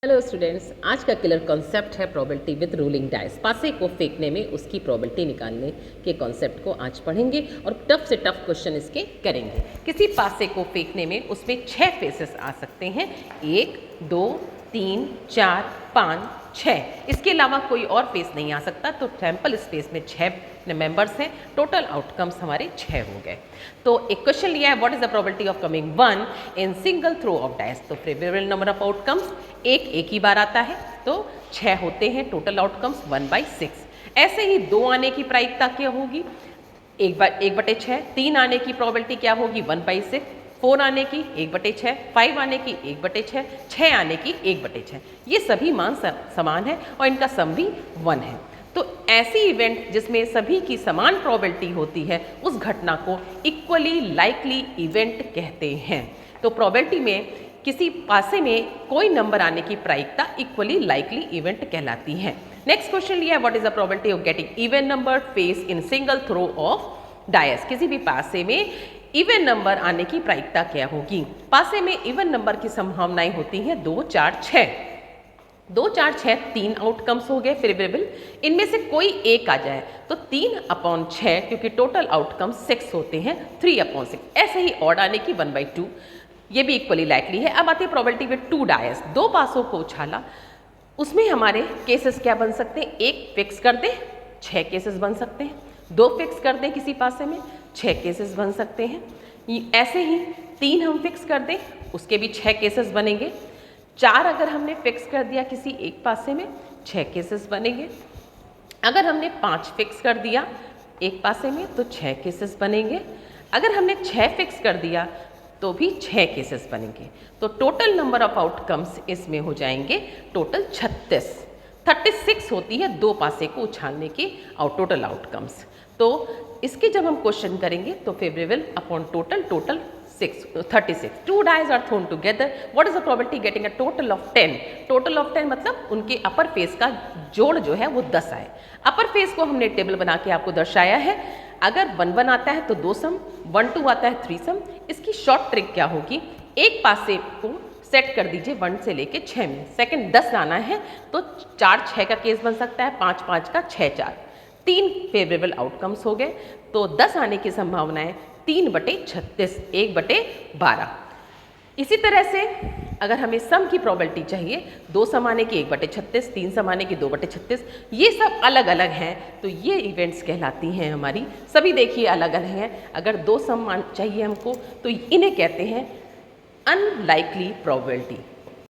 Hello students, आज का clear concept है प्रोबेबिलिटी विद रूलिंग डाइस। पासे को फेंकने में उसकी प्रोबेबिलिटी निकालने के कॉन्सेप्ट को आज पढ़ेंगे और टफ से टफ क्वेश्चन इसके करेंगे। किसी पासे को फेंकने में उसमें 6 फेसेस आ सकते हैं, 1, 2, 3, 4, 5, 6। इसके अलावा कोई और फेस नहीं आ सकता। तो सैंपल स्पेस में 6 मेंबर्स हैं, टोटल आउटकम्स हमारे 6 हो गए। तो एक क्वेश्चन लिया है, what is the probability of coming 1 in single throw of dice. तो फेवरेबल नंबर ऑफ आउटकम्स एक ही बार आता है, तो 6 होते हैं, टोटल आउटकम्स 1/6। ऐसे ही 2 आने की प्रायिकता क्या होगी, 1/6। 3 आने की प्रोबेबिलिटी क्या होगी, 1/6। 4 आने की 1/6, 5 आने की 1/6, 6 आने की 1/6। ये सभी मान समान है और इनका सम भी 1 है। तो ऐसी इवेंट जिसमें सभी की समान प्रोबेबिलिटी होती है, उस घटना को इक्वली लाइकली इवेंट कहते हैं। तो प्रोबेबिलिटी में किसी पासे में कोई नंबर आने की प्रायिकता इक्वली लाइकली इवेंट कहलाती है। नेक्स्ट क्वेश्चन लिया है, what is the probability of getting even number face in single throw of dice. किसी भी पासे में इवन नंबर आने की प्रायिकता क्या होगी। पासे में इवन नंबर की संभावनाएं होती हैं 2, 4, 6। 2, 4, 6 3 आउटकम्स हो गए फेवरेबल। इनमें से कोई एक आ जाए तो 3/6, क्योंकि टोटल आउटकम्स 6 होते हैं, 3/6। ऐसे ही ऑड आने की 1/2, ये भी इक्वली लाइकली है। अब आते हैं प्रोबेबिलिटी विद 2 डायस। 2 पासों को उछाला, उसमें हमारे केसेस क्या बन सकते हैं, 1 फिक्स कर दें 6 केसेस बन सकते हैं, 2 फिक्स कर दें किसी पासे में 6 केसेस बन सकते हैं। ऐसे ही 3 हम फिक्स कर दें, उसके भी 6 केसेस बनेंगे। 4 अगर हमने फिक्स कर दिया किसी एक पासे में, 6 केसेस बनेंगे। अगर हमने 5 फिक्स कर दिया एक पासे में तो 6 केसेस बनेंगे। अगर हमने 6 फिक्स कर दिया तो भी 6 केसेस बनेंगे। तो टोटल नंबर ऑफ आउटकम्स इसमें हो जाएंगे टोटल 36 होती है 2 पासे को उछालने की और टोटल आउटकम्स। तो इसके जब हम क्वेश्चन करेंगे तो favourable upon total 36। 2 dice are thrown together, what is the probability getting a total of 10। Total of 10 मतलब उनके अपर फेस का जोड़ जो है वो 10 आए। अपर फेस को हमने टेबल बना के आपको दर्शाया है। अगर 1 आता है तो 2 सम, 1 2 आता है 3 सम। इसकी शॉर्ट ट्रिक क्या होगी, एक पासे को सेट कर दीजिए 1 से लेके 6 में। सेकंड 10 लाना है तो 4 6 का केस बन सकता है, 5 5 का 6 4। 3 फेवरेबल आउटकम्स हो गए। तो 10 आने की संभावनाएं 3/36, 1/12। इसी तरह से अगर हमें सम की प्रोबेबिलिटी चाहिए, 2 सम आने की 1/36, 3 सम आने की 2/36, ये सब अलग अलग हैं। तो ये इवेंट्स कहलाती हैं हमारी, सभी देखिए अलग अलग हैं। अगर 2 सम चाहिए हमको तो इन्हें कहते हैं अनलाइकली प्रोबेबिलिटी।